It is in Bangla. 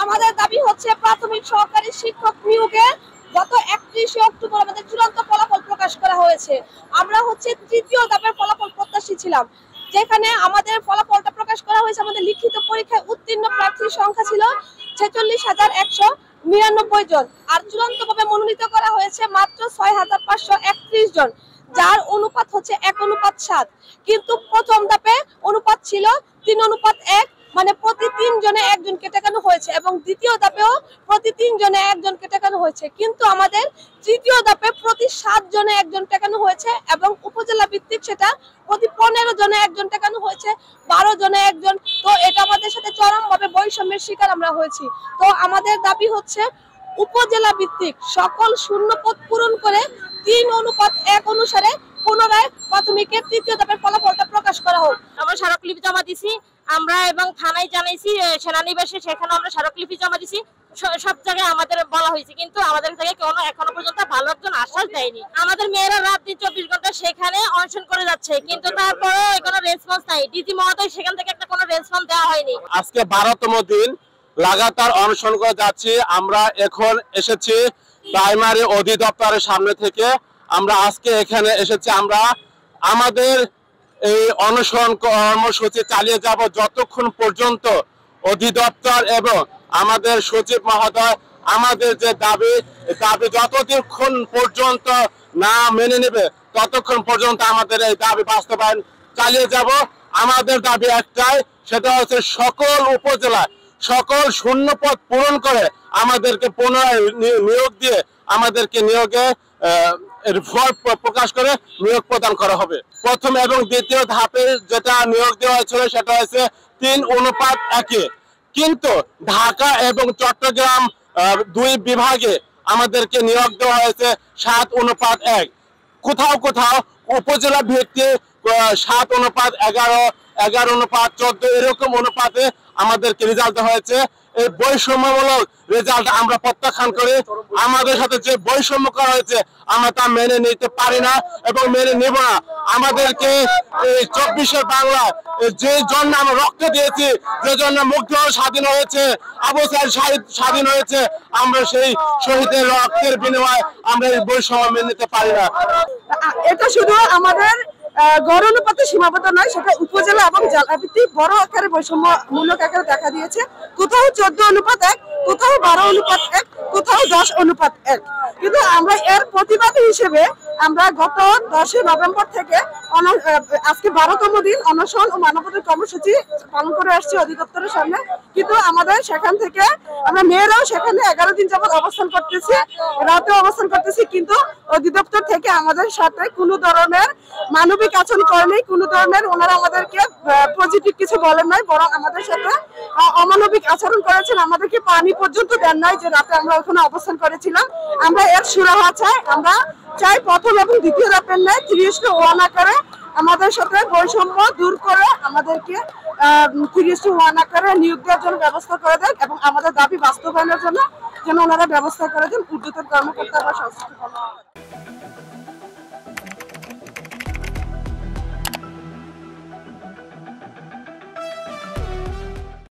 আমাদের দাবি হচ্ছে প্রাথমিক সহকারী শিক্ষক নিয়োগে গত 31 অক্টোবর আমাদের চূড়ান্ত ফলাফল প্রকাশ করা হয়েছে। আমরা হচ্ছে তৃতীয় ধাপের ফলাফল প্রত্যাশী ছিলাম, যেখানে আমাদের ফলাফলটা প্রকাশ করা হয়েছে। আমাদের লিখিত পরীক্ষায় উত্তীর্ণ প্রার্থীর সংখ্যা ছিল 46,199 জন, আর চূড়ান্তভাবে মনোনীত করা হয়েছে মাত্র 6,531 জন, যার অনুপাত হচ্ছে 1:7। কিন্তু প্রথম ধাপে অনুপাত ছিল 3:1, মানে প্রতি 3 জনে একজনকে টেকানো হয়েছে, এবং দ্বিতীয় ধাপেও প্রতি 3 জনে একজনকে টেকানো হয়েছে। কিন্তু আমাদের তৃতীয় ধাপে প্রতি 7 জনে একজন টেকানো হয়েছে, এবং উপজেলা ভিত্তিক সেটা প্রতি 15 জনে একজন টেকানো হয়েছে, 12 জনে একজন। তো এটা আমাদের সাথে চরমভাবে বৈষম্যের শিকার আমরা হয়েছি। তো আমাদের দাবি হচ্ছে উপজেলা ভিত্তিক সকল শূন্য পদ পূরণ করে 3:1 অনুসারে পুনরায় প্রাথমিকের তৃতীয় ধাপের ফলাফলটা প্রকাশ করা হোক। আমরা স্মারকলিপি জমা দিছি, আমরা এবং থানায় জানাইছি, সেনানিবাসে সেখানে আমরা স্মারকলিপি জমা দিছি। সব জায়গায় আমাদের বলা হয়েছে, কিন্তু আমাদের থেকে এখনো পর্যন্ত ভালো একজন আশ্বাস দেয়নি। আমাদের মেয়েরা রাত দিন 24 ঘন্টা সেখানে অনশন করে যাচ্ছে, কিন্তু তারপরে কোনো রেসপন্স নাই। ডিজি মহোদয় সেখান থেকে একটা কোনো রেসপন্স দেওয়া হয়নি। আজকে 12তম দিন লাগাতার অনশন করে যাচ্ছি। আমরা এখন এসেছি প্রাইমারি অধিদপ্তরের সামনে থেকে। আমরা আজকে এখানে এসেছি, আমরা আমাদের এই অনশন কর্মসূচি চালিয়ে যাব যতক্ষণ পর্যন্ত অধিদপ্তর এবং আমাদের সচিব মহোদয় আমাদের যে দাবি যতক্ষণ পর্যন্ত না মেনে নেবে ততক্ষণ পর্যন্ত আমাদের এই দাবি বাস্তবায়ন চালিয়ে যাব। আমাদের দাবি একটাই, সেটা হচ্ছে সকল উপজেলায় সকল শূন্যপদ পূরণ করে আমাদেরকে পুনরায় নিয়োগ দিয়ে আমাদেরকে নিয়োগে ফল প্রকাশ করে নিয়োগ প্রদান করা হবে। প্রথম এবং দ্বিতীয় ধাপের যেটা নিয়োগ দেওয়া হয়েছিল সেটা হচ্ছে 3:1। কিন্তু ঢাকা এবং চট্টগ্রাম দুই বিভাগে আমাদেরকে নিয়োগ দেওয়া হয়েছে 7:1। কোথাও কোথাও উপজেলা ভিত্তিক 7:11, 11:14 এরকম অনুপাতে আমাদেরকে রেজাল্ট দেওয়া হয়েছে। এই বৈষম্যমূলক রেজাল্ট আমরা প্রত্যাখ্যান করি। আমাদের সাথে যে বৈষম্য করা হয়েছে আমরা তা মেনে নিতে পারি না এবং মেনে নেব না। আমাদেরকে এই 24 বাংলা যে জন্য আমরা রক্ত দিয়েছি, যে জন্য মুগ্ধ স্বাধীন হয়েছে, আবু সাইদ স্বাধীন হয়েছে, আমরা সেই শহীদের রক্তের বিনিময়ে আমরা এই বৈষম্য মেনে নিতে পারি না। এটা শুধু আমাদের গড় অনুপাতে সীমাবদ্ধ নয়, সেটা উপজেলা এবং জেলা ভিত্তিক বড় আকারে বৈষম্যমূলক আকারে দেখা দিয়েছে। কোথাও 14:1, কোথাও 12:1, কোথাও 10:1। কিন্তু আমরা এর প্রতিবাদী হিসেবে আমরা গত 10 নভেম্বর থেকে আজকে 12তম দিন অনশন ও মানবাধিকার কর্মসূচি পালন করে আসছি অধিদপ্তরের সামনে। কিন্তু আমাদের সেখান থেকে আমরা মেয়েরাও সেখানে 11 দিন যাবত অবস্থান করতেছি, রাতে অবস্থান করতেছি, কিন্তু অধিদপ্তর থেকে আমাদের সাথে কোনো ধরনের মানবিক আচরণ করেনি, কোনো ধরনের ওনারা আমাদেরকে পজিটিভ কিছু বলেন নাই, বরং আমাদের সাথে অমানবিক আচরণ করেছেন। আমাদেরকে পানি পর্যন্ত দেন নাই যে রাতে আমরা ওখানে অবস্থান করেছিলাম। আমরা এর সুরাহা চাই। আমরা চাই প্রথম এবং দ্বিতীয় ধাপের ন্যায় 3:1 আকারে আমাদের সাথে বৈষম্য দূর করে আমাদেরকে 3:1 আকারে নিয়োগ দেওয়ার জন্য ব্যবস্থা করে দেন, এবং আমাদের দাবি বাস্তবায়নের জন্য যেন ওনারা ব্যবস্থা করে দেন। ঊর্ধ্বতন কর্মকর্তা বা সংশ্লিষ্ট